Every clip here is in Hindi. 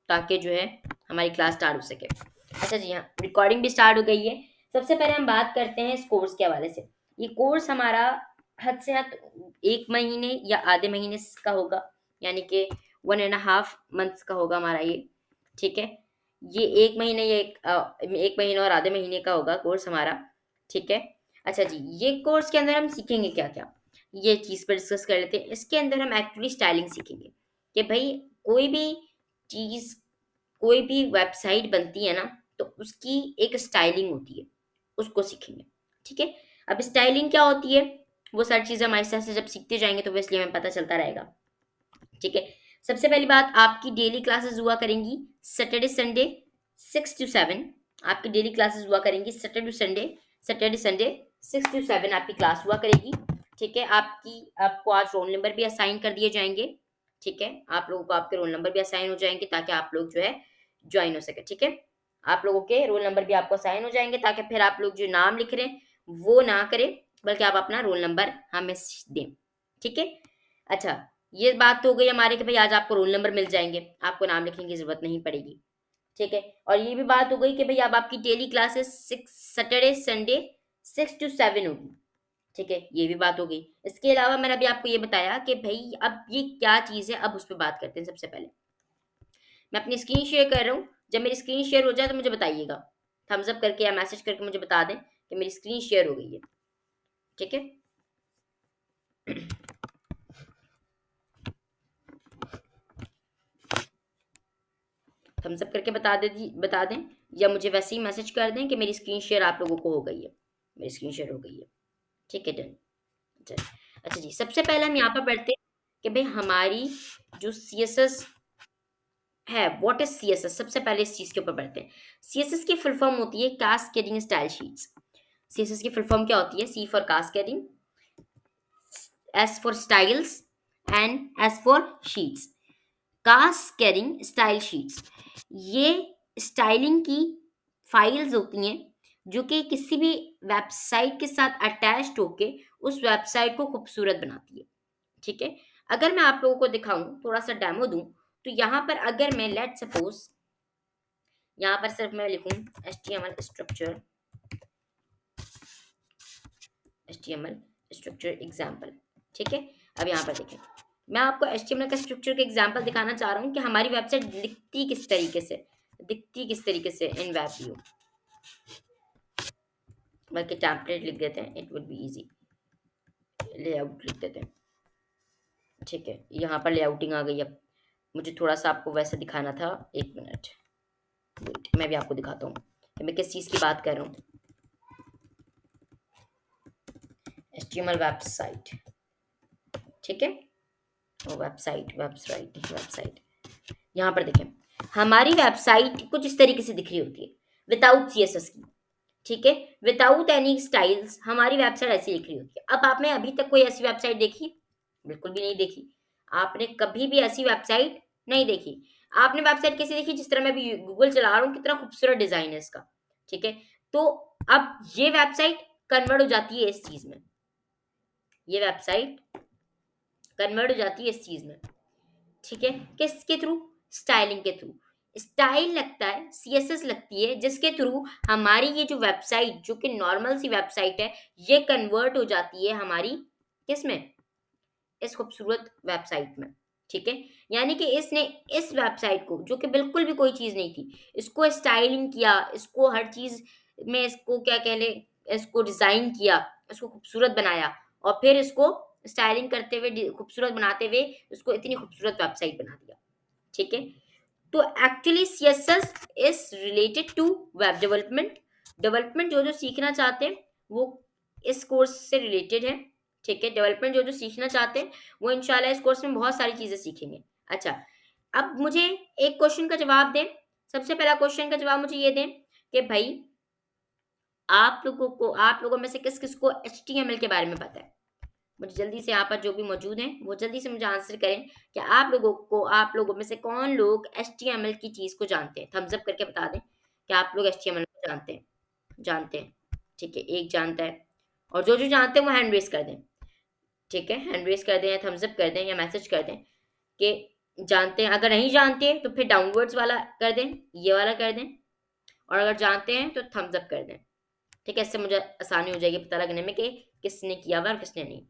ताकि जो है हमारी क्लास स्टार्ट हो सके। अच्छा जी, हाँ, रिकॉर्डिंग भी स्टार्ट हो गई है। सबसे पहले हम बात करते हैं इस कोर्स के हवाले से। ये कोर्स हमारा हद से हद 1 महीने या आधे महीने का होगा, यानी कि 1.5 मंथ्स का होगा हमारा ये। ठीक है, ये 1 महीने या 1 महीने और आधे महीने का होगा कोर्स हमारा। ठीक है। अच्छा जी, ये कोर्स के अंदर हम सीखेंगे क्या क्या, ये चीज़ पर डिस्कस कर लेते हैं। इसके अंदर हम एक्चुअली स्टाइलिंग सीखेंगे कि भाई कोई भी चीज़, कोई भी वेबसाइट बनती है ना, तो उसकी एक स्टाइलिंग होती है, उसको सीखेंगे। ठीक है। अब स्टाइलिंग क्या होती है, वो सारी चीज़ें हम आहिस्ता आहिस्ता जब सीखते जाएंगे तो इसलिए हमें पता चलता रहेगा। ठीक है। सबसे पहली बात, आपकी डेली क्लासेस हुआ करेंगी सैटरडे संडे 6 to 7। आपकी डेली क्लासेस हुआ करेंगी सैटरडे संडे 6 to 7 आपकी क्लास हुआ करेगी। ठीक है। आपको आज रोल नंबर भी असाइन कर दिए जाएंगे। ठीक है, आप लोगों को आपके रोल नंबर भी असाइन हो जाएंगे ताकि आप लोग जो है ज्वाइन हो सके। ठीक है, आप लोगों के रोल नंबर भी आपको असाइन हो जाएंगे ताकि फिर आप लोग जो नाम लिख रहे हैं वो ना करें, बल्कि आप अपना रोल नंबर हमें दें। ठीक है। अच्छा, ये बात तो हो गई हमारे कि भाई आज आपको रोल नंबर मिल जाएंगे, आपको नाम लिखने की जरूरत नहीं पड़ेगी। ठीक है। और ये भी बात हो गई कि भाई अब आपकी daily classes Saturday Sunday 6 to 7 होगी। ठीक है, ये भी बात हो गई। इसके अलावा मैंने अभी आपको ये बताया कि भाई अब ये क्या चीज़ है, अब उस पर बात करते हैं। सबसे पहले मैं अपनी स्क्रीन शेयर कर रहा हूँ। जब मेरी स्क्रीन शेयर हो जाए तो मुझे बताइएगा, थम्स अप करके या मैसेज करके मुझे बता दें कि मेरी स्क्रीन शेयर हो गई है। ठीक है। थम्स अप करके बता दें, या मुझे वैसे ही मैसेज कर दें कि मेरी स्क्रीन शेयर आप लोगों को हो गई है। मेरी स्क्रीन शेयर हो गई है। ठीक है, डन। अच्छा, अच्छा जी, सबसे पहले हम यहाँ पर पढ़ते हैं कि भाई हमारी जो सी एस एस है, what is C S S. सबसे पहले इस चीज़ के ऊपर पढ़ते हैं। सी एस एस की फुल फॉर्म होती है cascading style sheets. C S S की फुल फॉर्म क्या होती है? C for cascading, S for styles, and S for sheets. Cascading style sheets, ये स्टाइलिंग की फाइल्स होती हैं जो कि किसी भी वेबसाइट के साथ अटैच्ड होके उस वेबसाइट को खूबसूरत बनाती है। ठीक है। अगर मैं आप लोगों को दिखाऊं, थोड़ा सा डेमो दूं, तो यहाँ पर अगर मैं लेट सपोज यहाँ पर सिर्फ मैं लिखूं HTML structure, HTML structure example. ठीक है। अब यहाँ पर देखें, मैं आपको HTML का स्ट्रक्चर का एग्जाम्पल दिखाना चाह रहा हूँ कि हमारी वेबसाइट दिखती किस तरीके से इन वेब व्यू। बल्कि टेम्पलेट लिख देते हैं, it would be easy. Layout लिख देते हैं। ठीक है, यहाँ पर लेआउटिंग आ गई। अब मुझे थोड़ा सा आपको वैसे दिखाना था। 1 मिनट वेट, मैं भी आपको दिखाता हूँ कि मैं किस चीज़ की बात कर रहा हूँ। HTML website. ठीक है, वो वेबसाइट यहाँ पर देखें, हमारी वेबसाइट कुछ इस तरीके से दिख रही होती है विदाउट CSS की। ठीक है, विदाउट एनी स्टाइल्स हमारी वेबसाइट ऐसी दिख रही होती है। अब आपने अभी तक कोई ऐसी वेबसाइट देखी? बिल्कुल भी नहीं देखी। आपने कभी भी ऐसी वेबसाइट नहीं देखी। आपने वेबसाइट कैसी देखी? जिस तरह मैं भी गूगल चला रहा हूँ, कितना खूबसूरत डिजाइन है इसका। ठीक है, तो अब ये वेबसाइट कन्वर्ट हो जाती है इस चीज में, ये वेबसाइट कन्वर्ट हो जाती है इस चीज में। ठीक है, किसके थ्रू? स्टाइलिंग के थ्रू। स्टाइल लगता है, CSS लगती है, जिसके थ्रू हमारी ये जो वेबसाइट, जो कि नॉर्मल सी वेबसाइट है, ये कन्वर्ट हो जाती है हमारी किसमें? इस खूबसूरत वेबसाइट में। ठीक है, यानी कि इसने इस वेबसाइट को, जो कि बिल्कुल भी कोई चीज़ नहीं थी, इसको स्टाइलिंग किया, इसको हर चीज़ में इसको क्या कह ले, इसको डिज़ाइन किया, इसको खूबसूरत बनाया, और फिर इसको स्टाइलिंग करते हुए, खूबसूरत बनाते हुए उसको इतनी खूबसूरत वेबसाइट बना दिया। ठीक है, तो actually CSS is related to web development. Development जो जो सीखना चाहते हैं वो इस कोर्स से रिलेटेड है। ठीक है, डेवलपमेंट जो जो सीखना चाहते हैं वो इंशाल्लाह इस कोर्स में बहुत सारी चीजें सीखेंगे। अच्छा, अब मुझे एक क्वेश्चन का जवाब दें। सबसे पहला क्वेश्चन का जवाब मुझे ये दें कि भाई आप लोगों में से किस किस को HTML के बारे में पता है? मुझे जल्दी से, यहाँ पर जो भी मौजूद हैं वो जल्दी से मुझे आंसर करें कि आप लोगों में से कौन लोग HTML की चीज़ को जानते हैं। थम्स अप करके बता दें कि आप लोग HTML को जानते हैं। ठीक है, एक जानता है, और जो जो जानते हैं वो हैंड रेस कर दें। ठीक है, हैंड रेस कर दें या थम्स अप कर दें या मैसेज कर दें कि जानते हैं, अगर नहीं जानते हैं तो फिर डाउनवर्ड्स वाला कर दें, ये वाला कर दें, और अगर जानते हैं तो थम्स अप कर दें। ठीक है, इससे मुझे आसानी हो जाएगी पता लगने में कि किसने किया हुआ और किसने नहीं।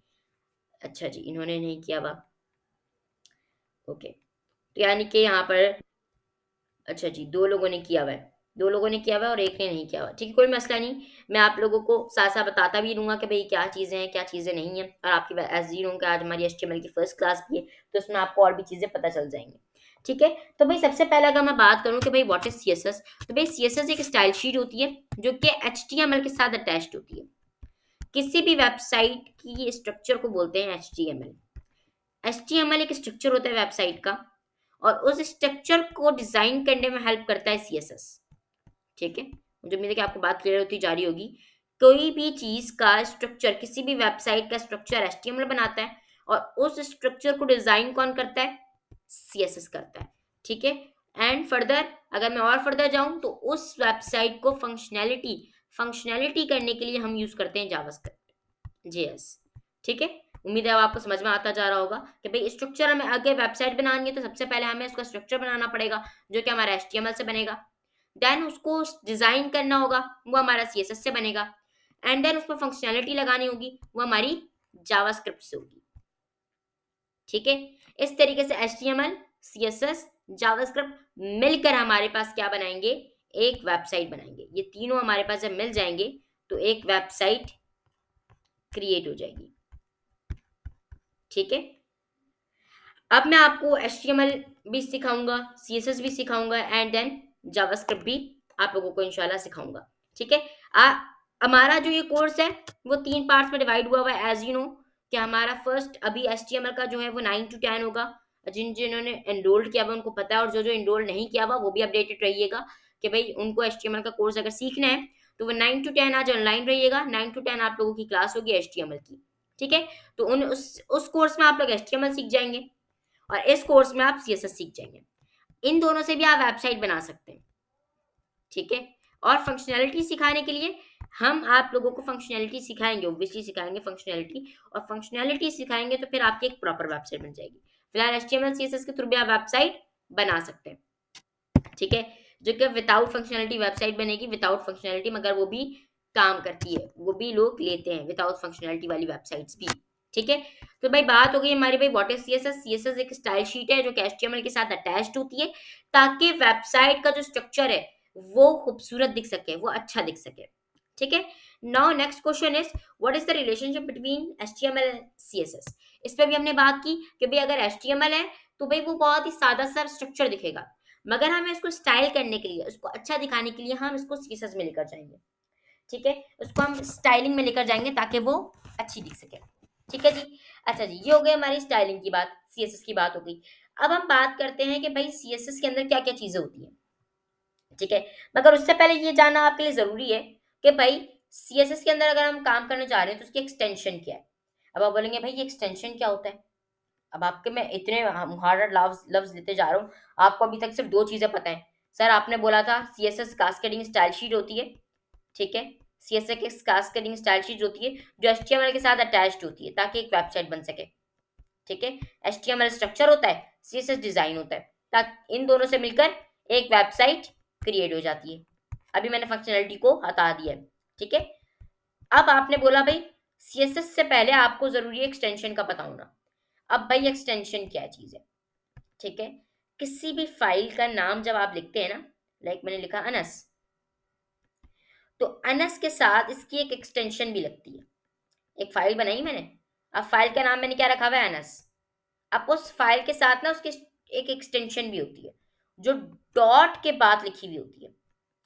अच्छा जी, इन्होंने नहीं किया हुआ। ओके, तो यानी कि यहाँ पर अच्छा जी, 2 लोगों ने किया हुआ है, 2 लोगों ने किया हुआ है और 1 ने नहीं किया हुआ है। ठीक है, कोई मसला नहीं। मैं आप लोगों को साथ-साथ बताता भी रहूँगा कि भई क्या चीज़ें हैं, क्या चीज़ें नहीं हैं, और आपकी एज़ यू नो कि आज हमारी एचटीएमएल की फर्स्ट क्लास भी है, तो उसमें आपको और भी चीज़ें पता चल जाएँगी। ठीक है? तो भई सबसे पहले अगर मैं बात करूँ कि भई व्हाट इज़ सीएसएस, तो भई सीएसएस एक स्टाइल शीट होती है, जो कि एचटीएमएल के साथ अटैच्ड होती है। किसी भी वेबसाइट की स्ट्रक्चर को बोलते हैं एचटीएमएल। एचटीएमएल एक स्ट्रक्चर होता है वेबसाइट का, और उस स्ट्रक्चर को डिज़ाइन करने में हेल्प करता है सीएसएस। ठीक है? मुझे उम्मीद है कि आपको बात क्लियर होती जा रही होगी। कोई भी चीज़ का स्ट्रक्चर, किसी भी वेबसाइट का स्ट्रक्चर एचटीएमएल बनाता है, और उस स्ट्रक्चर को डिज़ाइन कौन करता है? सीएसएस करता है। ठीक है? एंड फर्दर, अगर मैं और फर्दर जाऊँ तो उस वेबसाइट को फंक्शनैलिटी करने के लिए हम यूज़ करते हैं जावास्क्रिप्ट, जेएस। ठीक है? उम्मीद है अब आपको समझ में आता जा रहा होगा कि भई स्ट्रक्चर हमें आगे वेबसाइट बनानी है तो सबसे पहले हमें उसका स्ट्रक्चर बनाना पड़ेगा, जो कि हमारा एचटीएमएल से बनेगा। देन उसको डिज़ाइन करना होगा, वो हमारा सीएसएस से बनेगा। एंड देन उसमें फंक्शनैलिटी लगानी होगी, वो हमारी जावास्क्रिप्ट से होगी। ठीक है? इस तरीके से एचटीएमएल, सीएसएस, जावास्क्रिप्ट मिलकर हमारे पास क्या बनाएँगे? एक वेबसाइट बनाएँगे। ये तीनों हमारे पास जब मिल जाएँगे, तो एक वेबसाइट क्रिएट हो जाएगी। ठीक है? अब मैं आपको एचटीएमएल भी सिखाऊँगा, सीएसएस भी सिखाऊँगा, एंड देन जावास्क्रिप्ट भी आप लोगों को इंशाल्लाह सिखाऊँगा। ठीक है? हमारा जो ये कोर्स है वो 3 पार्ट्स में डिवाइड हुआ है एज़ यू नो, कि हमारा फर्स्ट अभी एचटीएमएल का जो है वो 9 टू 10 होगा। जिन्होंने एनरोल्ड किया हुआ है उनको पता है, और जो एनरोल नहीं किया हुआ वो भी अपडेटेड रहिएगा कि भई उनको एचटीएमएल का कोर्स अगर सीखना है तो वो 9 टू 10 आज ऑनलाइन रहिएगा। 9 टू 10 आप लोगों की क्लास होगी एचटीएमएल की। ठीक है? तो उन उस कोर्स में आप लोग एचटीएमएल सीख जाएँगे, और इस कोर्स में आप सीएसएस सीख जाएंगे। इन दोनों से भी आप वेबसाइट बना सकते हैं। ठीक है? और फंक्शनैलिटी सिखाने के लिए हम आप लोगों को फंक्शनैलिटी सिखाएंगे, ऑब्वियसली सिखाएंगे फंक्शनैलिटी, और फंक्शनैलिटी सिखाएंगे तो फिर आपकी एक प्रॉपर वेबसाइट बन जाएगी। फिलहाल एचटीएमएल सीएसएस के थ्रू भी आप वेबसाइट बना सकते हैं। ठीक है? जो कि विदाउट फंक्शनैलिटी वेबसाइट बनेगी, विदाउट फंक्शनैलिटी, मगर वो भी काम करती है, वो भी लोग लेते हैं विदाउट फंक्शनैलिटी वाली वेबसाइट्स भी। ठीक है? तो भाई बात हो गई हमारी भाई व्हाट इज सीएसएस। सीएसएस एक स्टाइल शीट है जो कि एचटीएमएल के साथ अटैच्ड होती है, ताकि वेबसाइट का जो स्ट्रक्चर है वो खूबसूरत दिख सके, वो अच्छा दिख सके। ठीक है? Now next question is what is the relationship between HTML and CSS. इस पे भी हमने बात की कि भाई अगर एचटीएमएल है तो भाई वो बहुत ही सादा सा स्ट्रक्चर दिखेगा, मगर हमें इसको स्टाइल करने के लिए, उसको अच्छा दिखाने के लिए हम इसको सीएसएस में लेकर जाएंगे। ठीक है? उसको हम स्टाइलिंग में लेकर जाएंगे ताकि वो अच्छी दिख सके। ठीक है जी? अच्छा जी, ये हो गई हमारी स्टाइलिंग की बात, सीएसएस की बात हो गई। अब हम बात करते हैं कि भाई सीएसएस के अंदर क्या क्या चीजें होती हैं। ठीक है? मगर उससे पहले ये जानना आपके लिए जरूरी है कि भाई सीएसएस के अंदर अगर हम काम करने जा रहे हैं तो उसकी एक्सटेंशन क्या है। अब आप बोलेंगे भाई ये एक्सटेंशन क्या होता है। अब आपके मैं इतने हार्ड लफ्ज लफ्ज लेते जा रहा हूँ, आपको अभी तक सिर्फ 2 चीज़ें पता है। सर आपने बोला था सीएसएस कास्केडिंग स्टाइल शीट होती है, ठीक है? सीएसएस की कास्केडिंग स्टाइल शीट होती है जो एचटीएमएल के साथ अटैच्ड होती है ताकि एक वेबसाइट बन सके। ठीक है? एचटीएमएल स्ट्रक्चर होता है, सीएसएस डिज़ाइन होता है, ताकि इन दोनों से मिलकर एक वेबसाइट क्रिएट हो जाती है। अभी मैंने फंक्शनैलिटी को हटा दिया है। ठीक है? अब आपने बोला भाई सीएसएस से पहले आपको ज़रूरी है एक्सटेंशन का पता होना। अब भाई एक्सटेंशन क्या चीज़ है? ठीक है? किसी भी फाइल का नाम जब आप लिखते हैं ना, लाइक मैंने लिखा अनस, तो अनस के साथ इसकी एक एक्सटेंशन भी लगती है। एक फाइल बनाई मैंने, अब फाइल का नाम मैंने क्या रखा हुआ है, अनस। अब उस फाइल के साथ ना उसकी एक एक्सटेंशन भी होती है जो डॉट के बाद लिखी हुई होती है।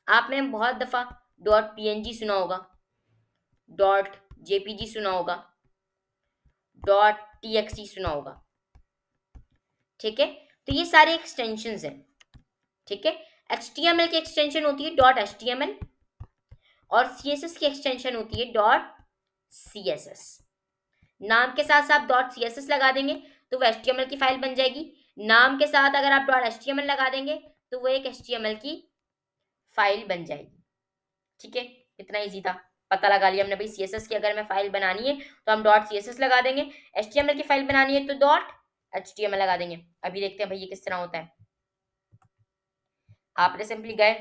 आपने बहुत दफा डॉट पीएनजी सुना होगा, डॉट जेपीजी सुना होगा, डॉट टीएक्सटी सुना होगा। ठीक है? तो ये सारे एक्सटेंशंस हैं। ठीक है? एचटीएमएल की एक्सटेंशन होती है डॉट एचटीएमएल, और सीएसएस की एक्सटेंशन होती है डॉट सीएसएस। नाम के साथ साथ डॉट सीएसएस लगा देंगे तो वो एचटीएमएल की फाइल बन जाएगी। नाम के साथ अगर आप डॉट एचटीएमएल लगा देंगे तो वो एक एचटीएमएल की फाइल बन जाएगी। ठीक है? इतना इजी था, पता लगा लिया हमने भाई सीएसएस की अगर हमें फाइल बनानी है तो हम डॉट सीएसएस लगा देंगे, एचटीएमएल की फाइल बनानी है तो डॉट HTML लगा देंगे। अभी देखते हैं भाई ये किस तरह होता है। आपने सिंपली गए,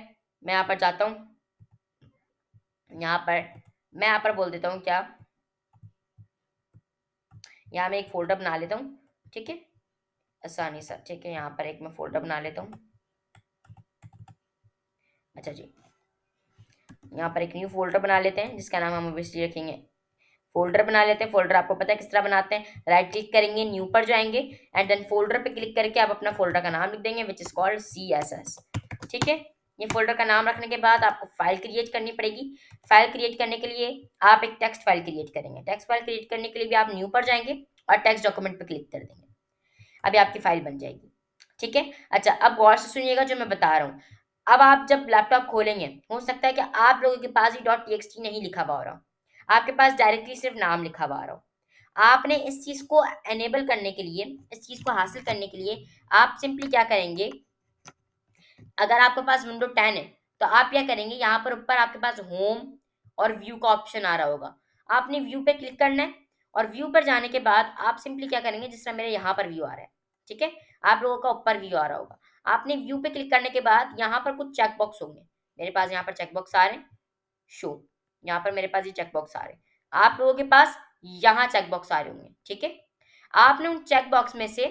मैं यहाँ पर जाता हूँ, यहाँ पर मैं यहाँ पर बोल देता हूँ क्या, यहाँ मैं एक फोल्डर बना लेता हूँ, ठीक है, आसानी से, ठीक है, यहाँ पर एक मैं फोल्डर बना लेता हूँ। अच्छा जी, यहाँ पर एक न्यू फोल्डर बना लेते हैं जिसका नाम हम ऑब्वियसली रखेंगे, फोल्डर बना लेते हैं। फोल्डर आपको पता है किस तरह बनाते हैं, राइट क्लिक करेंगे, न्यू पर जाएंगे एंड देन फोल्डर पे क्लिक करके आप अपना फोल्डर का नाम लिख देंगे विच इज कॉल्ड CSS, ठीक है। ये फोल्डर का नाम रखने के बाद आपको फाइल क्रिएट करनी पड़ेगी। फाइल क्रिएट करने के लिए आप एक टेक्स्ट फाइल क्रिएट करेंगे। टेक्स्ट फाइल क्रिएट करने के लिए भी आप न्यू पर जाएंगे और टेक्स्ट डॉक्यूमेंट पे क्लिक कर देंगे, अभी आपकी फाइल बन जाएगी, ठीक है। अच्छा, अब गौर से सुनिएगा जो मैं बता रहा हूँ। अब आप जब लैपटॉप खोलेंगे, हो सकता है कि आप लोगों के पास ये .txt नहीं लिखा हुआ हो रहा हो, आपके पास डायरेक्टली सिर्फ नाम लिखा हुआ आ रहा हो। आपने इस चीज को एनेबल करने के लिए, इस चीज को हासिल करने के लिए आप सिंपली क्या करेंगे, अगर आपके पास विंडो 10 है तो आप क्या करेंगे, यहाँ पर ऊपर आपके पास होम और व्यू का ऑप्शन आ रहा होगा, आपने व्यू पे क्लिक करना है और व्यू पर जाने के बाद आप सिंपली क्या करेंगे, जिस तरह मेरे यहाँ पर व्यू आ रहा है, ठीक है, आप लोगों का ऊपर व्यू आ रहा होगा, आपने व्यू पे क्लिक करने के बाद यहाँ पर कुछ चेक बॉक्स होंगे, मेरे पास यहाँ पर चेक बॉक्स आ रहे हैं, शो, यहाँ पर मेरे पास ये चेक बॉक्स आ रहे हैं, आप लोगों के पास यहाँ चेक बॉक्स आ रहे होंगे, ठीक है। आपने उन चेक बॉक्स में से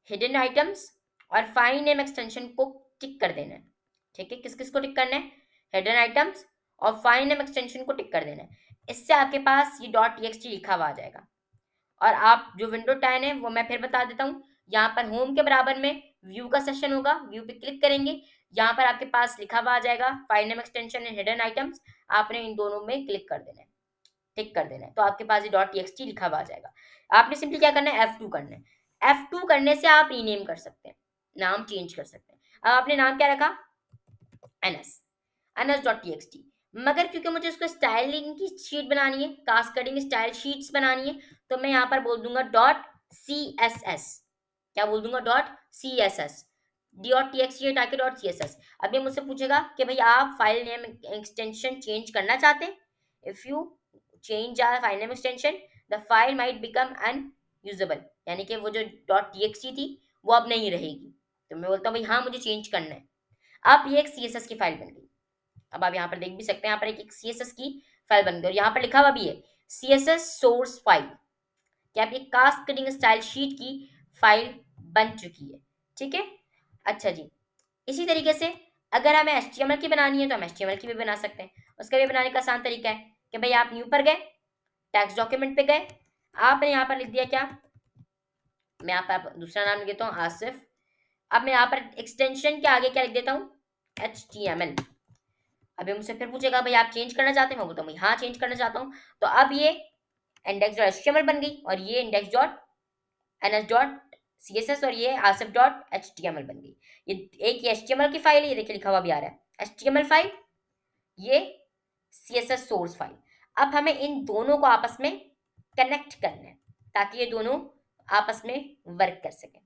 हिडन आइटम्स और फाइल नेम एक्सटेंशन को टिक कर देना है, ठीक है। किस किस को टिक करना है, हिडन आइटम्स और फाइल नेम एक्सटेंशन को टिक कर देना है। इससे आपके पास ये .txt लिखा हुआ आ जाएगा। और आप जो विंडो 10 है वो मैं फिर बता देता हूँ, यहाँ पर होम के बराबर में व्यू का सेक्शन होगा, व्यू पे क्लिक करेंगे, यहाँ पर आपके पास लिखा हुआ आ जाएगा file name extension and hidden items, आपने इन दोनों में क्लिक कर देना है, टिक कर देना है, तो आपके पास ये .txt लिखा हुआ आ जाएगा। आपने सिंपली क्या करना है, F2 करना है। F2 करने से आप रीनेम कर सकते हैं, नाम चेंज कर सकते हैं। अब आपने नाम क्या रखा, ns.txt, मगर क्योंकि मुझे उसको स्टाइलिंग की शीट बनानी है, कास्केडिंग स्टाइल शीट्स बनानी है, तो मैं यहाँ पर बोल दूंगा .css, क्या बोल दूंगा, .css, .txt हटा के .css। अब ये मुझसे पूछेगा कि भाई आप फाइल नेम एक्सटेंशन चेंज करना चाहते हैं, if you change are file name extension the file might become unusable, यानी कि वो जो .txt थी वो अब नहीं रहेगी, तो मैं बोलता हूँ भाई हाँ मुझे चेंज करना है। अब ये एक CSS की फाइल बन गई। अब आप यहाँ पर देख भी सकते हैं, यहाँ पर एक CSS की फाइल बन गई और यहाँ पर लिखा हुआ भी है CSS सोर्स फाइल, क्या आप ये कास्केडिंग स्टाइल शीट की फाइल बन चुकी है, ठीक है। अच्छा जी, इसी तरीके से अगर हमें HTML की बनानी है तो हम HTML की भी बना सकते हैं। उसका भी बनाने का आसान तरीका है कि भाई आप न्यू पर गए, टेक्स्ट डॉक्यूमेंट पे गए, आपने यहाँ पर लिख दिया क्या, मैं यहाँ पर दूसरा नाम लिख देता हूँ आसिफ। अब मैं यहाँ पर एक्सटेंशन के आगे क्या लिख देता हूँ, HTML। अभी मुझसे फिर पूछेगा भाई आप चेंज करना चाहते हैं, मैं बोलता हूँ हाँ चेंज करना चाहता हूँ, तो अब ये index.html बन गई और ये index.ns.css और ये asif.html बन गई। ये एक ये HTML की फाइल है, ये देखिए लिखा हुआ भी आ रहा है HTML फाइल, ये CSS सोर्स फाइल। अब हमें इन दोनों को आपस में कनेक्ट करना है ताकि ये दोनों आपस में वर्क कर सकें,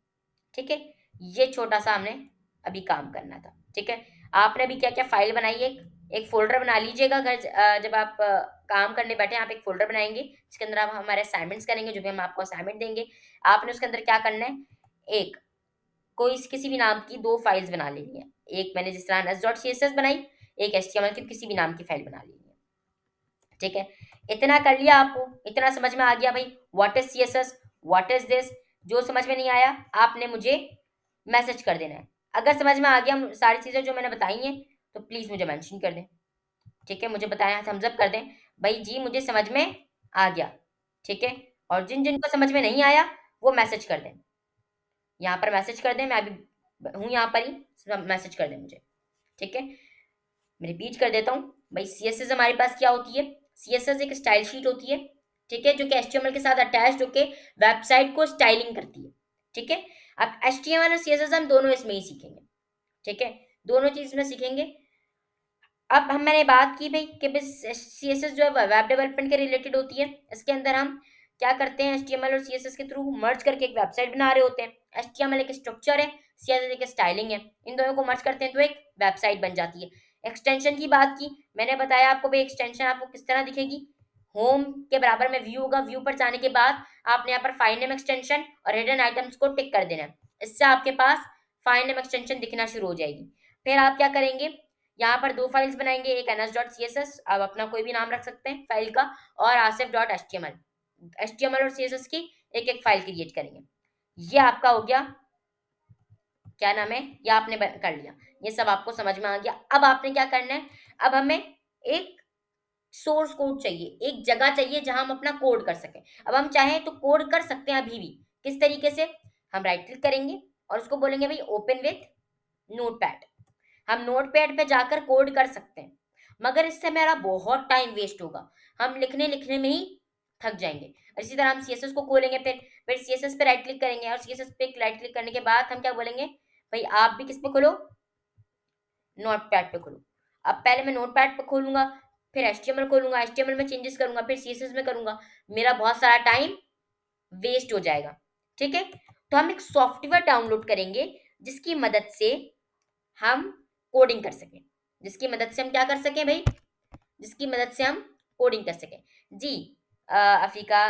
ठीक है। ये छोटा सा हमने अभी काम करना था, ठीक है। आपने अभी क्या क्या फाइल बनाई है, एक फोल्डर बना लीजिएगा घर जब आप काम करने बैठे आप एक फोल्डर बनाएंगे जिसके अंदर आप हमारे असाइनमेंट्स करेंगे, जो भी हम आपको असाइनमेंट देंगे, आपने उसके अंदर क्या करना है, एक कोई किसी भी नाम की दो फाइल्स बना लेनी है, एक मैंने जिस तरह ns.css बनाई, एक HTML की किसी भी नाम की फाइल बना लेनी है, ठीक है। इतना कर लिया, आपको इतना समझ में आ गया भाई what is CSS, what is this. जो समझ में नहीं आया आपने मुझे मैसेज कर देना है, अगर समझ में आ गया सारी चीज़ें जो मैंने बताई हैं तो प्लीज़ मुझे मेंशन कर दें, ठीक है, मुझे बताया, थम्स अप कर दें भाई जी मुझे समझ में आ गया, ठीक है। और जिन जिनको समझ में नहीं आया वो मैसेज कर दें, यहाँ पर मैसेज कर दें, मैं अभी हूँ यहाँ पर ही, मैसेज कर दें मुझे, ठीक है। मैं रिपीट कर देता हूँ भाई, CSS हमारे पास क्या होती है, CSS एक स्टाइल शीट होती है, ठीक है, जो कि HTML के साथ अटैच होकर वेबसाइट को स्टाइलिंग करती है, ठीक है। अब HTML और CSS हम दोनों इसमें ही सीखेंगे, ठीक है, दोनों चीज में सीखेंगे। अब हम मैंने बात की भाई कि CSS जो है वेब डेवलपमेंट के रिलेटेड होती है, इसके अंदर हम क्या करते हैं, HTML और CSS के थ्रू मर्ज करके एक वेबसाइट बना रहे होते हैं। HTML एक स्ट्रक्चर है, CSS एक स्टाइलिंग है, इन दोनों को मर्ज करते हैं तो एक वेबसाइट बन जाती है। एक्सटेंशन की बात की, मैंने बताया आपको भाई एक्सटेंशन आपको किस तरह दिखेगी, होम के बराबर में व्यू होगा, व्यू पर जाने के बाद आपने यहाँ पर फाइल नेम एक्सटेंशन और हिडन आइटम्स को टिक कर देना है। इससे आपके पास फाइल नेम एक्सटेंशन दिखना शुरू हो जाएगी। फिर आप क्या करेंगे, यहाँ पर दो फाइल्स बनाएंगे, एक ns.css, आप अपना कोई भी नाम रख सकते हैं फाइल का, और asif.html, HTML और CSS की एक एक फाइल क्रिएट करेंगे। ये आपका हो गया, क्या नाम है, ये आपने कर लिया, ये सब आपको समझ में आ गया। अब आपने क्या करना है, अब हमें एक सोर्स कोड चाहिए, एक जगह चाहिए जहां हम अपना कोड कर सकें। अब हम चाहें तो कोड कर सकते हैं अभी भी। किस तरीके से, हम राइट क्लिक करेंगे और उसको बोलेंगे भाई ओपन विथ नोटपैड। हम नोटपैड पे जाकर कोड कर सकते हैं, मगर इससे मेरा बहुत टाइम वेस्ट होगा, हम लिखने लिखने में ही थक जाएंगे। और इसी तरह हम सीएसएस को खोलेंगे, फिर सीएसएस पे राइट क्लिक करेंगे, और सीएसएस पे राइट क्लिक करने के बाद हम क्या बोलेंगे, भाई आप भी किस पे खोलो, नोटपैड पे खोलो। अब पहले मैं नोटपैड पे खोलूंगा, फिर एचटीएमएल खोलूंगा, एचटीएमएल में चेंजेस करूंगा, फिर सीएसएस में करूंगा, मेरा बहुत सारा टाइम वेस्ट हो जाएगा। ठीक है, तो हम एक सॉफ्टवेयर डाउनलोड करेंगे जिसकी मदद से हम कोडिंग कर सकें, जिसकी मदद से हम क्या कर सकें भाई, जिसकी मदद से हम कोडिंग कर सकें। जी अफीका,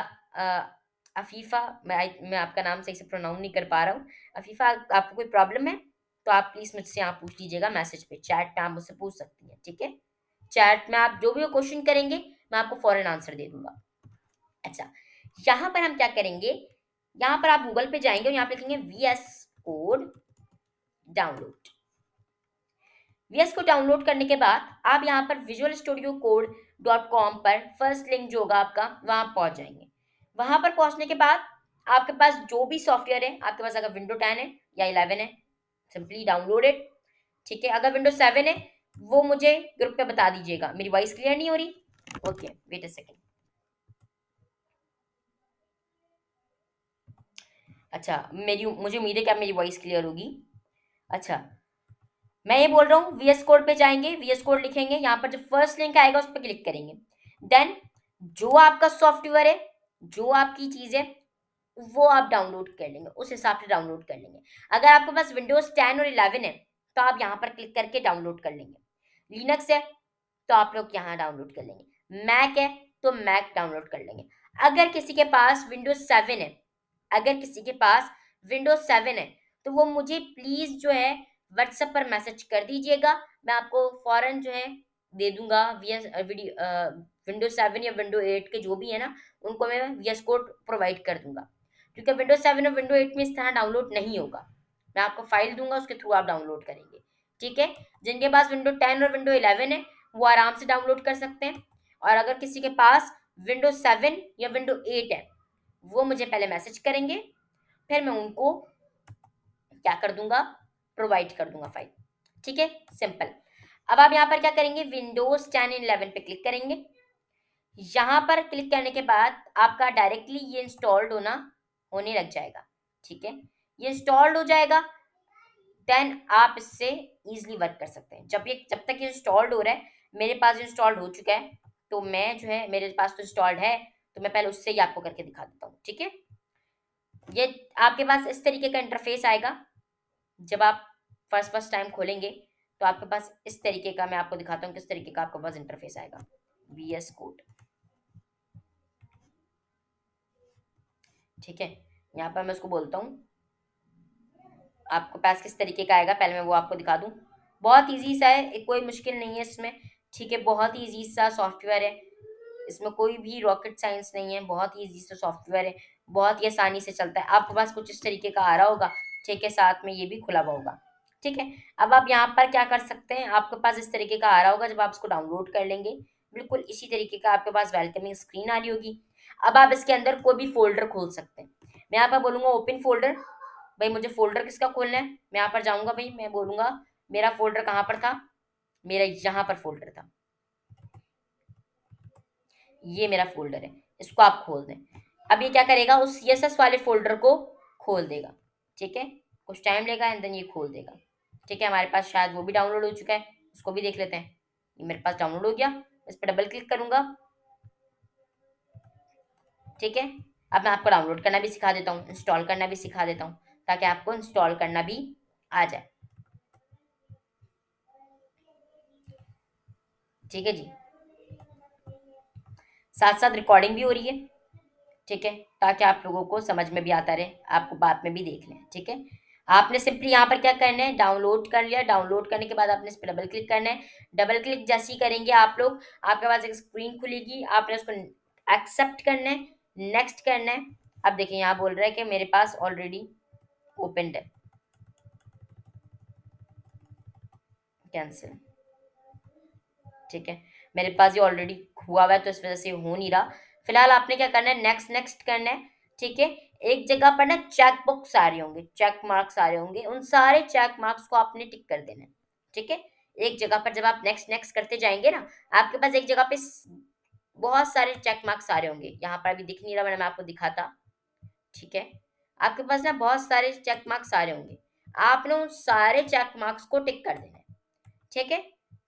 अफीफा, मैं आपका नाम सही से प्रोनाउंस नहीं कर पा रहा हूँ। अफीफा, आपको कोई प्रॉब्लम है तो आप प्लीज मुझसे यहाँ पूछ लीजिएगा, मैसेज पे, चैट पे आप मुझसे पूछ सकती हैं। ठीक है, चैट में आप जो भी क्वेश्चन करेंगे मैं आपको फौरन आंसर दे दूंगा। अच्छा, यहाँ पर हम क्या करेंगे, यहाँ पर आप गूगल पे जाएंगे और यहाँ पे लिखेंगे VS कोड डाउनलोड। VS को डाउनलोड करने के बाद आप यहाँ पर visualstudio.com पर फर्स्ट लिंक जो होगा आपका, वहां पहुंच जाएंगे। वहां पर पहुंचने के बाद आपके पास जो भी सॉफ्टवेयर है, आपके पास अगर विंडो 10 है या 11 है, सिंपली डाउनलोड इट। ठीक है, अगर विंडो 7 है वो मुझे ग्रुप पे बता दीजिएगा, मेरी वॉइस क्लियर नहीं हो रही। Okay, wait a second. अच्छा, मेरी मुझे उम्मीद है कि अब मेरी वॉइस क्लियर होगी। अच्छा, मैं ये बोल रहा हूँ, VS कोड पे जाएंगे, VS कोड लिखेंगे, यहाँ पर जो फर्स्ट लिंक आएगा उस पर क्लिक करेंगे। देन जो आपका सॉफ्टवेयर है, जो आपकी चीज है, वो आप डाउनलोड कर लेंगे, उस हिसाब से डाउनलोड कर लेंगे। अगर आपके पास विंडोज 10 और 11 है तो आप यहाँ पर क्लिक करके डाउनलोड कर लेंगे। लिनक्स है तो आप लोग यहाँ डाउनलोड कर लेंगे, मैक है तो मैक डाउनलोड कर लेंगे। अगर किसी के पास विंडोज 7 है, अगर किसी के पास विंडोज 7 है तो वो मुझे प्लीज जो है व्हाट्सएप पर मैसेज कर दीजिएगा, मैं आपको फौरन जो है दे दूंगा वीएस वीडियो, विंडोज 7 या विंडो 8 के जो भी है ना, उनको मैं वीएस कोड प्रोवाइड कर दूंगा। क्योंकि विंडो 7 और विंडो 8 में इस तरह डाउनलोड नहीं होगा, मैं आपको फाइल दूंगा, उसके थ्रू आप डाउनलोड करेंगे। ठीक है, जिनके पास विंडो 10 और विंडो 11 है वो आराम से डाउनलोड कर सकते हैं। और अगर किसी के पास विंडो 7 या विंडो 8 है वो मुझे पहले मैसेज करेंगे, फिर मैं उनको क्या कर दूंगा, प्रोवाइड कर दूंगा फाइल। ठीक है, सिंपल। अब आप यहाँ पर क्या करेंगे, विंडोज 10 एंड 11 पे क्लिक करेंगे। यहाँ पर क्लिक करने के बाद आपका डायरेक्टली ये इंस्टॉल्ड होने लग जाएगा। ठीक है, ये इंस्टॉल्ड हो जाएगा, देन आप इससे इजीली वर्क कर सकते हैं। जब तक ये इंस्टॉल्ड हो रहा है, मेरे पास इंस्टॉल्ड हो चुका है, तो मैं जो है, मेरे पास तो इंस्टॉल्ड है, तो मैं पहले उससे ही आपको करके दिखा देता हूँ। ठीक है, ये आपके पास इस तरीके का इंटरफेस आएगा जब आप फर्स्ट फर्स्ट टाइम खोलेंगे, तो आपके पास इस तरीके का, मैं आपको दिखाता हूँ किस तरीके का आपके पास इंटरफेस आएगा। VS कोड, ठीक है, यहाँ पर मैं उसको बोलता हूँ, आपके पास किस तरीके का आएगा, पहले मैं वो आपको दिखा दूँ। बहुत ईजी सा है, कोई मुश्किल नहीं है इसमें। ठीक है, बहुत ही ईजी सा सॉफ्टवेयर है, इसमें कोई भी रॉकेट साइंस नहीं है, बहुत ही ईजी सा सॉफ्टवेयर है, बहुत ही आसानी से चलता है। आपके पास कुछ इस तरीके का आ रहा होगा, ठीक है, साथ में ये भी खुला हुआ होगा। ठीक है, अब आप यहाँ पर क्या कर सकते हैं, आपके पास इस तरीके का आ रहा होगा, जब आप इसको डाउनलोड कर लेंगे बिल्कुल इसी तरीके का आपके पास वेलकमिंग स्क्रीन आ रही होगी। अब आप इसके अंदर कोई भी फोल्डर खोल सकते हैं। मैं यहाँ पर बोलूंगा ओपन फोल्डर, भाई मुझे फोल्डर किसका खोलना है, मैं यहाँ पर जाऊंगा, भाई मैं बोलूंगा मेरा फोल्डर कहाँ पर था, मेरा यहाँ पर फोल्डर था, ये मेरा फोल्डर है, इसको आप खोल दें। अब ये क्या करेगा, उस CSS वाले फोल्डर को खोल देगा। ठीक है, कुछ टाइम लेगा एंड देन ये खोल देगा। ठीक है, हमारे पास शायद वो भी डाउनलोड हो चुका है, उसको भी देख लेते हैं। ये मेरे पास डाउनलोड हो गया, इस पर डबल क्लिक करूंगा। ठीक है, अब मैं आपको डाउनलोड करना भी सिखा देता हूँ, इंस्टॉल करना भी सिखा देता हूँ, ताकि आपको इंस्टॉल करना भी आ जाए। ठीक है जी, साथ साथ रिकॉर्डिंग भी हो रही है, ठीक है, ताकि आप लोगों को समझ में भी आता रहे, आपको बाद में भी देख लें, ठीक है। आपने सिंपली यहाँ पर क्या करना है, डाउनलोड कर लिया, डाउनलोड करने के बाद आपने इस पर डबल क्लिक करना है। डबल क्लिक जैसे ही करेंगे आप लोग, आपके पास एक स्क्रीन खुलेगी, आपने उसको एक्सेप्ट करना है, नेक्स्ट करना है। अब देखिए यहाँ बोल रहा है कि मेरे पास ऑलरेडी ओपनड है, कैंसिल, ठीक है, मेरे पास ये ऑलरेडी हुआ हुआ है तो इस वजह से हो नहीं रहा। फिलहाल आपने क्या करना है, नेक्स्ट नेक्स्ट करना है, ठीक है। एक जगह पर ना चेक बॉक्स आ रहे होंगे, चेक मार्क्स आ रहे होंगे, उन सारे चेक मार्क्स को आपने टिक कर देना है, ठीक है। एक जगह पर जब आप नेक्स्ट नेक्स्ट करते जाएंगे ना, आपके पास एक जगह पे बहुत सारे चेक मार्क्स आ रहे होंगे, यहाँ पर अभी दिख नहीं रहा, मैं आपको दिखाता, ठीक है। आपके पास ना बहुत सारे चेक मार्क्स आ रहे होंगे, आपने उन सारे चेक मार्क्स को टिक कर देना है, ठीक है।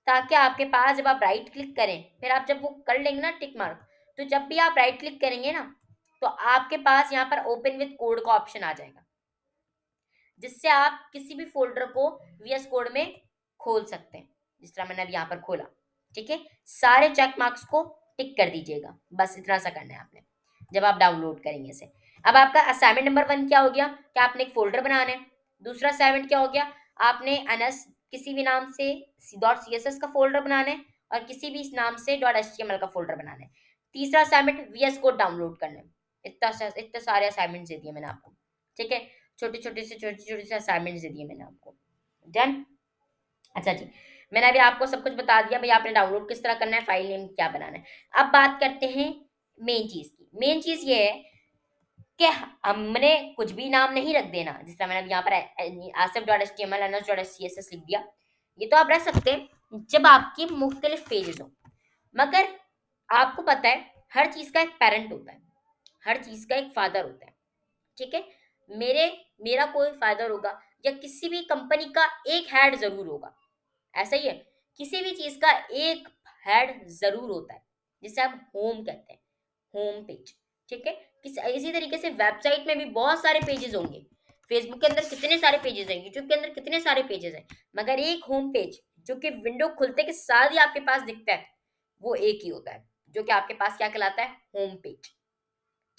ताकि आपके पास जब आप राइट क्लिक करें, फिर आप जब वो कर लेंगे ना टिक मार्क, तो जब भी आप राइट क्लिक करेंगे ना, तो आपके पास यहाँ पर ओपन विद कोड का ऑप्शन आ जाएगा, जिससे आप किसी भी फोल्डर को वीएस कोड में खोल सकते हैं, जिस तरह मैंने अभी यहाँ पर खोला, ठीक है। सारे चेक मार्क्स को टिक कर दीजिएगा, बस इतना सा करना है आपने जब आप डाउनलोड करेंगे इसे। अब आपका असाइनमेंट नंबर 1 क्या हो गया कि आपने एक फोल्डर बनाना है। दूसरा असाइनमेंट क्या हो गया, आपने अनस किसी भी नाम से .css का फोल्डर बनाना है, और किसी भी नाम से .html का फोल्डर बनाना है। तीसरा असाइनमेंट वीएस कोड डाउनलोड करना है। इतने सारे असाइनमेंट दे दिए मैंने आपको, ठीक है। छोटे छोटे से असाइनमेंट दे दिए मैंने आपको, डन। अच्छा जी, मैंने अभी आपको सब कुछ बता दिया भाई, आपने डाउनलोड किस तरह करना है, फाइल नेम क्या बनाना है। अब बात करते हैं मेन चीज की। मेन चीज ये है कि हमने कुछ भी नाम नहीं रख देना, जिस तरह मैंने अभी यहाँ पर asif.html anas.css लिख दिया, ये तो आप रख सकते हैं जब आपके मुख्तलिफ पेजेस हो, मगर आपको पता है हर चीज का एक पेरेंट होता है, हर चीज का एक फादर होता है, ठीक है। मेरे मेरा कोई फादर होगा, या किसी भी कंपनी का एक हेड जरूर होगा, ऐसा ही है, किसी भी चीज का एक हेड जरूर होता है, जिसे हम होम कहते हैं, होम पेज, ठीक है। इसी तरीके से वेबसाइट में भी बहुत सारे पेजेस होंगे, फेसबुक के अंदर कितने सारे पेजेस हैं, यूट्यूब के अंदर कितने सारे पेजेस हैं, मगर एक होम पेज जो कि विंडो खुलते के साथ ही आपके पास दिखता है, वो एक ही होता है, जो कि आपके पास क्या कहलाता है, होम पेज,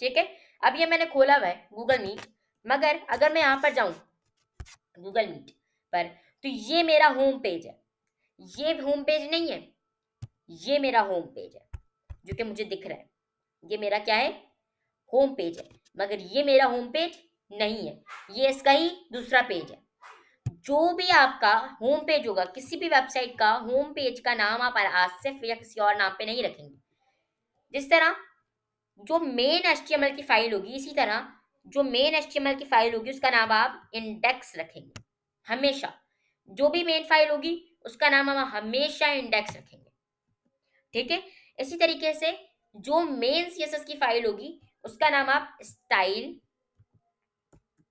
ठीक है। अब ये मैंने खोला हुआ है गूगल मीट, मगर अगर मैं यहाँ पर जाऊं गूगल मीट पर, तो ये मेरा होम पेज है, ये होम पेज नहीं है, ये मेरा होम पेज है जो कि मुझे दिख रहा है, ये मेरा क्या है, होम पेज है, मगर ये मेरा होम पेज नहीं है, ये इसका ही दूसरा पेज है। जो भी आपका होम पेज होगा, किसी भी वेबसाइट का होम पेज का नाम आप आसिफ या किसी और नाम पे नहीं रखेंगे। जिस तरह जो मेन एचटीएमएल की फाइल होगी, इसी तरह जो मेन एचटीएमएल की फाइल होगी उसका नाम आप इंडेक्स रखेंगे हमेशा। जो भी मेन फाइल होगी उसका नाम हम हमेशा इंडेक्स रखेंगे, ठीक है। इसी तरीके से जो मेन सीएसएस की फाइल होगी उसका नाम आप स्टाइल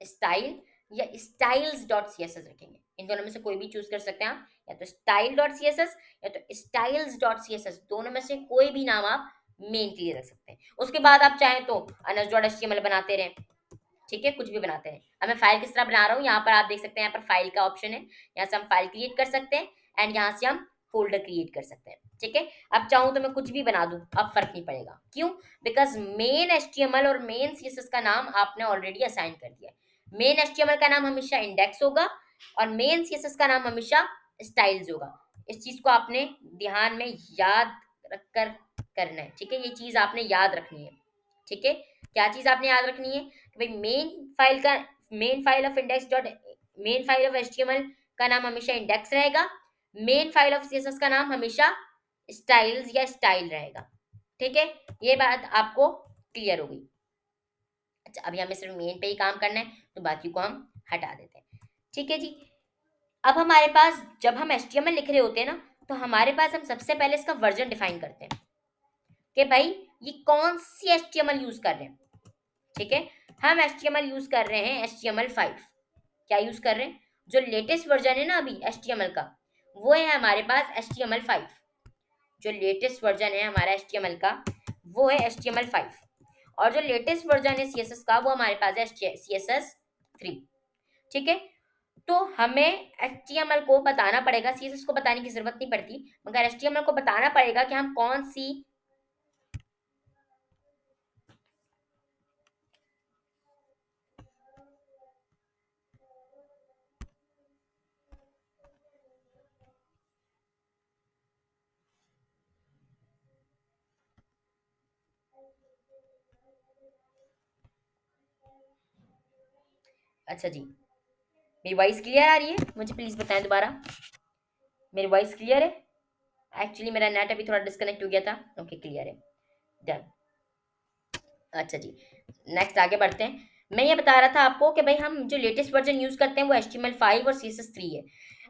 स्टाइल या styles dot C S S रखेंगे। इन दोनों में से कोई भी चूज कर सकते हैं आप, या तो style dot C S S या तो styles dot C S S, दोनों में से कोई भी नाम आप मेन के लिए रख सकते हैं। उसके बाद आप चाहें तो अनस dot H T M L बनाते रहें, ठीक है, कुछ भी बनाते हैं। अब मैं फाइल किस तरह बना रहा हूँ, यहाँ पर आप देख सकते हैं, यहाँ पर फाइल का ऑप्शन है, यहाँ से हम फाइल क्रिएट कर सकते हैं, एंड यहाँ से हम फोल्डर क्रिएट कर सकते हैं, ठीक है। अब चाहूँ तो मैं कुछ भी बना दूं, अब फर्क नहीं पड़ेगा, क्यों, बिकॉज मेन एचटीएमएल और मेन सीएसएस का नाम आपने ऑलरेडी असाइन कर दिया है। मेन एचटीएमएल का नाम हमेशा इंडेक्स होगा, और मेन सीएसएस का नाम हमेशा स्टाइल्स होगा। इस चीज को आपने ध्यान में याद रखकर करना है, ठीक है, ये चीज आपने याद रखनी है, ठीक है। क्या चीज आपने याद रखनी है कि भाई main file of index dot main file of HTML का नाम हमेशा इंडेक्स रहेगा, मेन फाइल ऑफ सीएसएस का नाम हमेशा स्टाइल्स या स्टाइल रहेगा, ठीक है। ये बात आपको क्लियर हो गई। अच्छा, अभी हमें सिर्फ मेन पे ही काम करना है, तो बाकी को हम हटा देते हैं, ठीक है जी। अब हमारे पास जब हम एचटीएमएल लिख रहे होते हैं ना, तो हमारे पास हम सबसे पहले इसका वर्जन डिफाइन करते हैं कि भाई ये कौन सी एचटीएमएल यूज कर रहे हैं, ठीक है। हम एचटीएमएल यूज कर रहे हैं HTML5। क्या यूज कर रहे हैं, जो लेटेस्ट वर्जन है ना अभी HTML का, वो है हमारे पास HTML5। जो लेटेस्ट वर्जन है हमारा HTML का वो है HTML5, और जो लेटेस्ट वर्जन है CSS का वो हमारे पास है CSS3, ठीक है। तो हमें HTML को बताना पड़ेगा, CSS को बताने की जरूरत नहीं पड़ती, मगर HTML को बताना पड़ेगा कि हम कौन सी अच्छा जी, मेरी वॉइस क्लियर आ रही है? मुझे प्लीज़ बताएं दोबारा, मेरी वॉइस क्लियर है? एक्चुअली मेरा नेट अभी थोड़ा डिस्कनेक्ट हो गया था। ओके, क्लियर है। डन। अच्छा जी, नेक्स्ट आगे बढ़ते हैं। मैं ये बता रहा था आपको कि भाई हम जो लेटेस्ट वर्जन यूज़ करते हैं वो HTML5 और CSS3 है।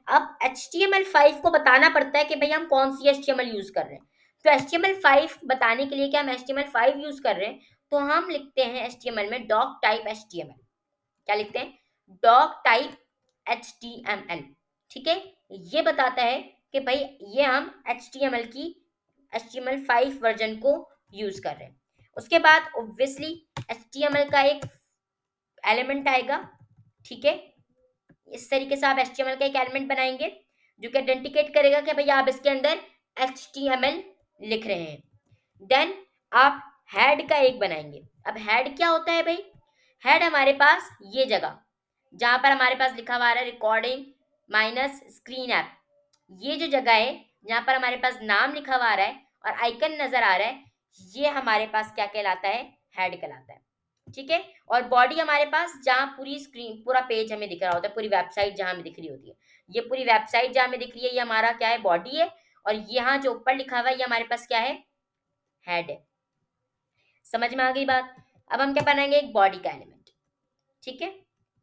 अब HTML5 को बताना पड़ता है कि भाई हम कौन सी HTML यूज़ कर रहे हैं। तो HTML5 बताने के लिए कि हम HTML5 यूज़ कर रहे हैं, तो हम लिखते हैं HTML में डॉक टाइप HTML। क्या लिखते हैं? Doc type HTML। ठीक है, ये बताता है कि भाई ये हम HTML5 वर्जन को यूज़ कर रहे हैं। उसके बाद ऑब्वियसली HTML का एक एलिमेंट आएगा। ठीक है, इस तरीके से आप HTML का एक एलिमेंट बनाएंगे जो कि आइडेंटिकेट करेगा कि भैया आप इसके अंदर HTML लिख रहे हैं। देन आप हेड का एक बनाएंगे। अब हेड क्या होता है भाई? हेड हमारे पास ये जगह जहां पर हमारे पास लिखा हुआ है रिकॉर्डिंग माइनस स्क्रीन ऐप, ये जो जगह है जहां पर हमारे पास नाम लिखा हुआ आ रहा है और आइकन नजर आ रहा है, ये हमारे पास क्या कहलाता है? हेड कहलाता है। ठीक है, और बॉडी हमारे पास जहाँ पूरी स्क्रीन पूरा पेज हमें दिख रहा होता है, पूरी वेबसाइट जहाँ हमें दिख रही होती है, ये पूरी वेबसाइट जहाँ हमें दिख रही है ये हमारा क्या है? बॉडी है। और यहाँ जो ऊपर लिखा हुआ है ये हमारे पास क्या है? हेड है। समझ में आ गई बात? अब हम क्या बनाएंगे? एक बॉडी का एलिमेंट। ठीक है,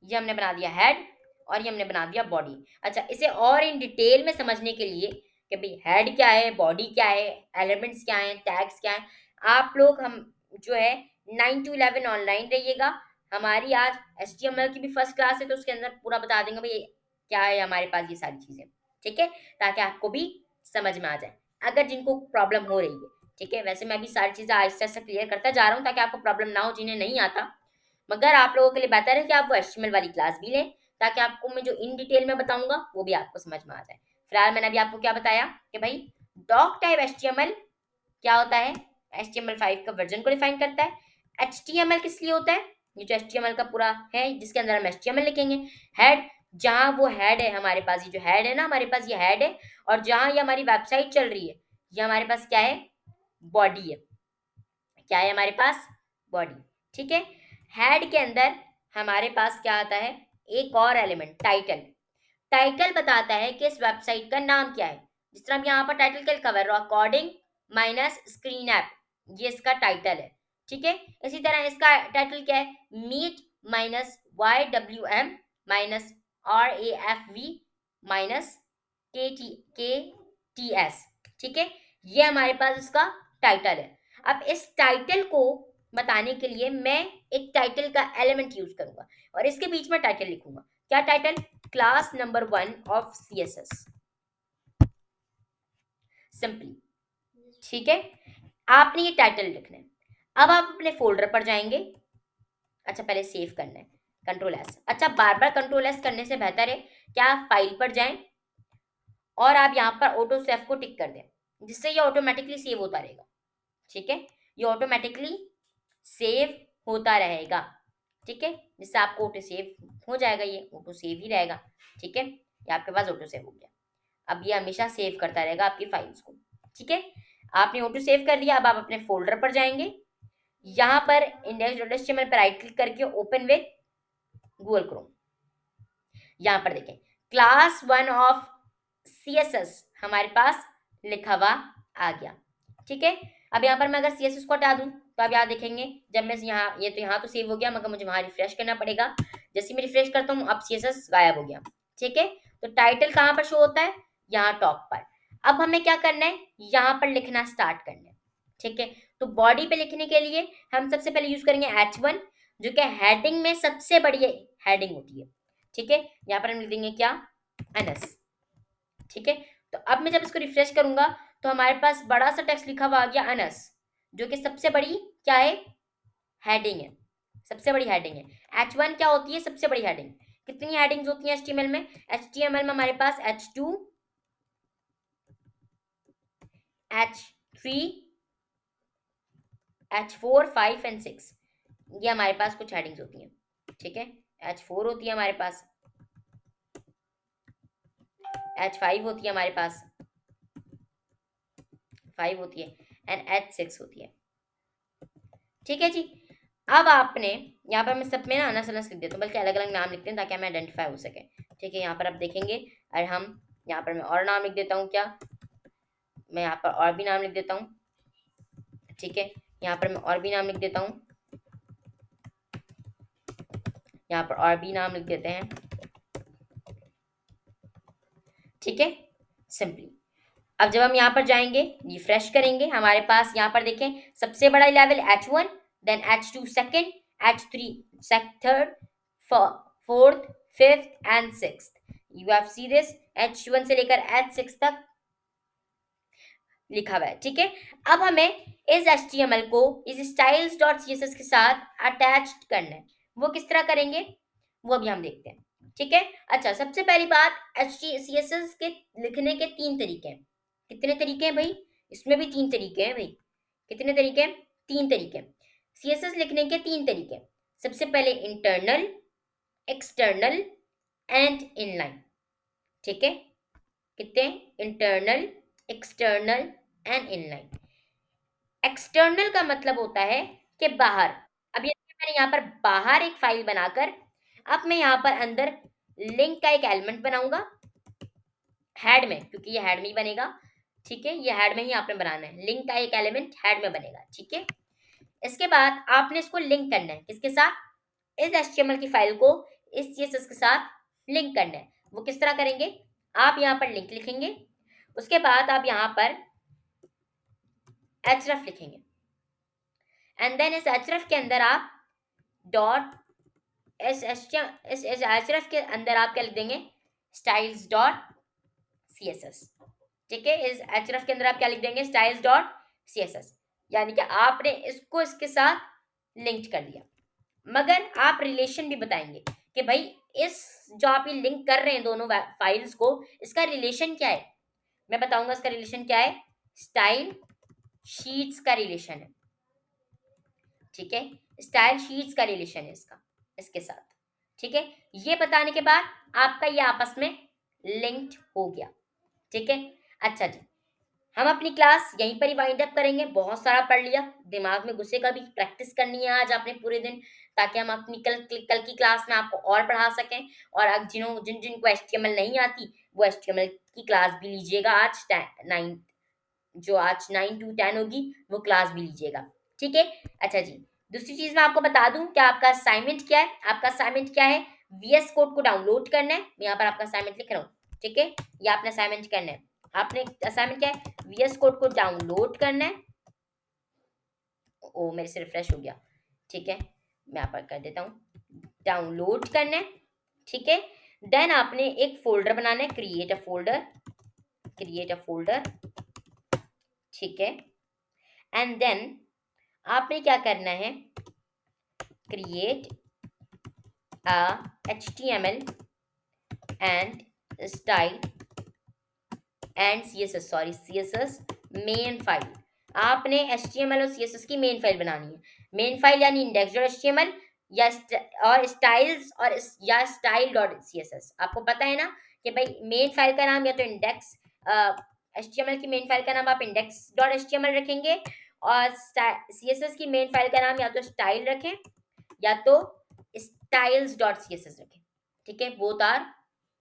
ये हमने बना दिया हेड और ये हमने बना दिया बॉडी। अच्छा, इसे और इन डिटेल में समझने के लिए कि भाई हेड क्या है, बॉडी क्या है, एलिमेंट्स क्या हैं, टैग्स क्या हैं, आप लोग हम जो है 9 to 11 ऑनलाइन रहिएगा। हमारी आज HTML की भी फर्स्ट क्लास है, तो उसके अंदर पूरा बता देंगे भाई क्या है हमारे पास ये सारी चीज़ें। ठीक है, ताकि आपको भी समझ में आ जाए अगर जिनको प्रॉब्लम हो रही है। ठीक है, वैसे मैं भी सारी चीज़ें आहिस्ता आहिस्ता क्लियर करता जा रहा हूँ ताकि आपको प्रॉब्लम ना हो जिन्हें नहीं आता। मगर आप लोगों के लिए बेहतर है कि आप वो HTML वाली क्लास भी लें ताकि आपको मैं जो इन डिटेल में बताऊंगा वो भी आपको समझ में आ जाए। फिलहाल मैंने अभी आपको क्या बताया कि भाई डॉक टाइप HTML क्या होता है? HTML5 का वर्जन को डिफाइन करता है। HTML किस लिए होता है? ये जो HTML का पूरा है जिसके अंदर हम HTML लिखेंगे। हेड, जहाँ वो हेड है हमारे पास, ये जो हेड है ना हमारे पास, ये हेड है। और जहाँ ये हमारी वेबसाइट चल रही है ये हमारे पास क्या है? बॉडी है। क्या है हमारे पास? बॉडी। ठीक है, हेड के अंदर हमारे पास क्या आता है? एक और एलिमेंट, टाइटल। टाइटल बताता है कि इस वेबसाइट का नाम क्या है। जिस तरह यहाँ पर टाइटल क्या लिखा हुआ है? रिकॉर्डिंग माइनस स्क्रीन ऐप, ये इसका टाइटल है। ठीक है, इसी तरह इसका टाइटल क्या है? Meet minus YWM minus RAFV minus KTS। ठीक है, ये हमारे पास इसका टाइटल है। अब इस टाइटल को बताने के लिए मैं एक टाइटल का एलिमेंट यूज करूंगा और इसके बीच में टाइटल लिखूंगा। क्या title? Class number 1 of CSS, simply. ठीक है, आपने ये टाइटल लिखना है। अब आप अपने फोल्डर पर जाएंगे। अच्छा, पहले सेव करना है, Ctrl+S। अच्छा, बार बार Ctrl+S करने से बेहतर है कि आप फाइल पर जाएं और आप यहाँ पर ऑटो सेव को टिक कर दें, जिससे ये ऑटोमेटिकली सेव होता रहेगा। ठीक है, ये ऑटोमेटिकली सेव होता रहेगा। ठीक है, जिससे आपको ऑटो सेव हो जाएगा, ये ऑटो सेव ही रहेगा। ठीक है, ये आपके पास ऑटो सेव हो गया। अब ये हमेशा सेव करता रहेगा आपकी फाइल्स को। ठीक है, आपने ऑटो सेव कर लिया। अब आप अपने फोल्डर पर जाएंगे, यहाँ पर index.html पर राइट क्लिक करके ओपन विद गूगल क्रोम। यहाँ पर देखें क्लास 1 ऑफ CSS हमारे पास लिखा हुआ आ गया। ठीक है, अब यहाँ पर मैं अगर CSS को हटा दूं तो आप यहाँ देखेंगे, जब मैं यहाँ ये तो यहाँ तो सेव हो गया मगर मुझे वहां रिफ्रेश करना पड़ेगा। जैसे मैं रिफ्रेश करता हूँ अब CSS गायब हो गया। ठीक है, तो टाइटल कहाँ पर शो होता है? यहाँ टॉप पर। अब हमें क्या करना है? यहाँ पर लिखना स्टार्ट करना है। ठीक है, तो बॉडी पे लिखने के लिए हम सबसे पहले यूज करेंगे H1, जो कि हेडिंग में सबसे बड़ी हेडिंग होती है। ठीक है, यहाँ पर हम लिख देंगे क्या? NS। ठीक है, तो अब मैं जब इसको रिफ्रेश करूंगा तो हमारे पास बड़ा सा टेक्स्ट लिखा हुआ आ गया NS, जो कि सबसे बड़ी क्या है? हेडिंग है। सबसे बड़ी हेडिंग है। H1 क्या होती है? सबसे बड़ी हेडिंग। कितनी हेडिंग्स होती हैं HTML में? HTML में हमारे पास H2, H3, H4, 5 एंड 6, ये हमारे पास कुछ हेडिंग्स होती हैं। ठीक है, H4 होती है हमारे पास, H5 होती है हमारे पास, 5 होती है एंड H6 होती है। ठीक है जी, अब आपने यहाँ पर मैं सब में ना अनस अनस लिख देता हूँ, बल्कि अलग अलग नाम लिखते हैं ताकि हमें आइडेंटिफाई हो सके। ठीक है, यहाँ पर आप देखेंगे, और हम यहाँ पर मैं और नाम लिख देता हूँ, क्या मैं यहाँ पर और भी नाम लिख देता हूँ। ठीक है, यहाँ पर मैं और भी नाम लिख देता हूँ, यहाँ पर और भी नाम लिख देते हैं। ठीक है, सिंपली अब जब हम यहाँ पर जाएंगे, रिफ्रेश करेंगे, हमारे पास यहाँ पर देखें सबसे बड़ा level H1, then H2 second, H3 third, fourth, fifth and sixth. You have see this, H1 से लेकर H6 तक लिखा हुआ है। ठीक है, अब हमें इस HTML को इस styles डॉट css के साथ अटैच करना है। वो किस तरह करेंगे वो भी हम देखते हैं। ठीक है, अच्छा सबसे पहली बात, CSS के लिखने के तीन तरीके हैं। कितने तरीके हैं भाई? इसमें भी तीन तरीके हैं भाई। कितने तरीके हैं? तीन तरीके। CSS लिखने के तीन तरीके। सबसे पहले इंटरनल, एक्सटर्नल एंड इनलाइन। ठीक है, कितने? Internal, external and inline. External का मतलब होता है कि बाहर। अब ये मैंने यहाँ पर बाहर एक फाइल बनाकर, अब मैं यहाँ पर अंदर लिंक का एक एलिमेंट बनाऊंगा हेड में, क्योंकि ये हेड में ही बनेगा। ठीक है, ये हेड में ही आपने बनाना है, लिंक का एक एलिमेंट हेड में बनेगा। ठीक है, इसके बाद आपने इसको लिंक करना है किसके साथ? इस HTML की फाइल को इस CSS के साथ लिंक करना है। वो किस तरह करेंगे? आप यहाँ पर लिंक लिखेंगे, उसके बाद आप यहाँ पर href लिखेंगे, एंड देन इस href के अंदर आप डॉट इस href के अंदर आप क्या लिख देंगे? Styles dot CSS। ठीक है, इस href के अंदर आप क्या लिख देंगे? Styles dot CSS। यानी कि आपने इसको इसके साथ लिंक कर दिया, मगर आप रिलेशन भी बताएंगे कि भाई इस जो आप ये लिंक कर रहे हैं दोनों फाइल्स को, इसका रिलेशन क्या है। मैं बताऊंगा इसका रिलेशन क्या है। स्टाइल शीट्स का रिलेशन है। ठीक है, स्टाइल शीट्स का रिलेशन है इसका इसके साथ। ठीक है, ये बताने के बाद आपका ये आपस में लिंक्ड हो गया। ठीक है, अच्छा जी, हम अपनी क्लास यहीं पर ही वाइंड अप करेंगे। बहुत सारा पढ़ लिया, दिमाग में घुसेगा भी, प्रैक्टिस करनी है आज आपने पूरे दिन, ताकि हम अपनी कल की क्लास में आपको और पढ़ा सकें। और अब जिन जिनको HTML नहीं आती वो HTML की क्लास भी लीजिएगा आज। 9 जो आज 9 to 10 होगी वो क्लास भी लीजिएगा। ठीक है, अच्छा जी, दूसरी चीज मैं आपको बता दूं कि आपका असाइनमेंट क्या है। आपका असाइनमेंट क्या है? VS कोड को डाउनलोड करना है। मैं यहाँ पर आपका असाइनमेंट लिख रहा हूँ। ठीक है, ये आपने असाइनमेंट करना है। आपने असाइनमेंट क्या है? VS कोड को डाउनलोड करना है। ओ मेरे से रिफ्रेश हो गया। ठीक है, मैं यहाँ पर कर देता हूँ, डाउनलोड करना है। ठीक है, देन आपने एक फोल्डर बनाना है, create a folder, create a folder. ठीक है, एंड देन आपने क्या करना है? Create a HTML and style and CSS main file. आपने HTML और CSS की मेन फाइल बनानी है। मेन फाइल यानी index.html या और स्टाइल्स और या स्टाइल डॉट CSS। आपको पता है ना कि भाई मेन फाइल का नाम या तो इंडेक्स, HTML की मेन फाइल का नाम आप index.html रखेंगे, और CSS की मेन फाइल का नाम या तो स्टाइल रखें या तो स्टाइल्स डॉट CSS रखें। ठीक है, बोथ आर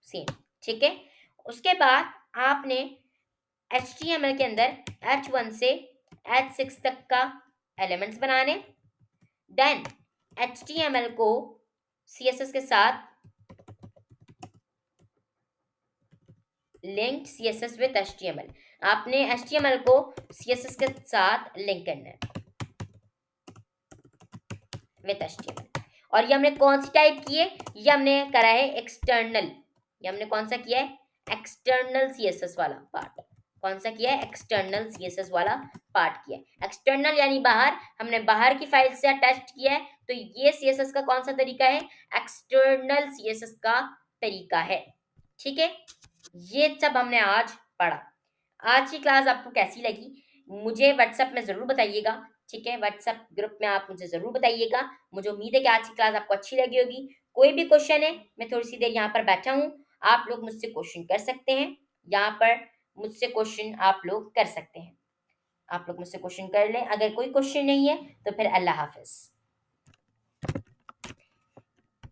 सेम। ठीक है, उसके बाद आपने HTML के अंदर H1 से H6 तक का एलिमेंट्स बनाने, देन HTML को CSS के साथ लिंक्ड CSS विद HTML। आपने HTML को CSS के साथ लिंक करना है विद HTML। और ये हमने कौन सी टाइप की है? ये हमने करा है एक्सटर्नल। ये हमने कौन सा किया है? एक्सटर्नल CSS वाला पार्ट। कौन सा किया है? एक्सटर्नल CSS वाला पार्ट किया है। एक्सटर्नल यानी बाहर, हमने बाहर की फाइल से अटैच किया है। तो ये CSS का कौन सा तरीका है? एक्सटर्नल CSS का तरीका है। ठीक है, ये सब हमने आज पढ़ा। आज की क्लास आपको कैसी लगी मुझे व्हाट्सएप में ज़रूर बताइएगा। ठीक है, व्हाट्सएप ग्रुप में आप मुझे ज़रूर बताइएगा। मुझे उम्मीद है कि आज की क्लास आपको अच्छी लगी होगी। कोई भी क्वेश्चन है, मैं थोड़ी सी देर यहाँ पर बैठा हूँ, आप लोग मुझसे क्वेश्चन कर सकते हैं। यहाँ पर मुझसे क्वेश्चन आप लोग कर सकते हैं। आप लोग मुझसे क्वेश्चन कर लें। अगर कोई क्वेश्चन नहीं है तो फिर अल्लाह हाफिज़।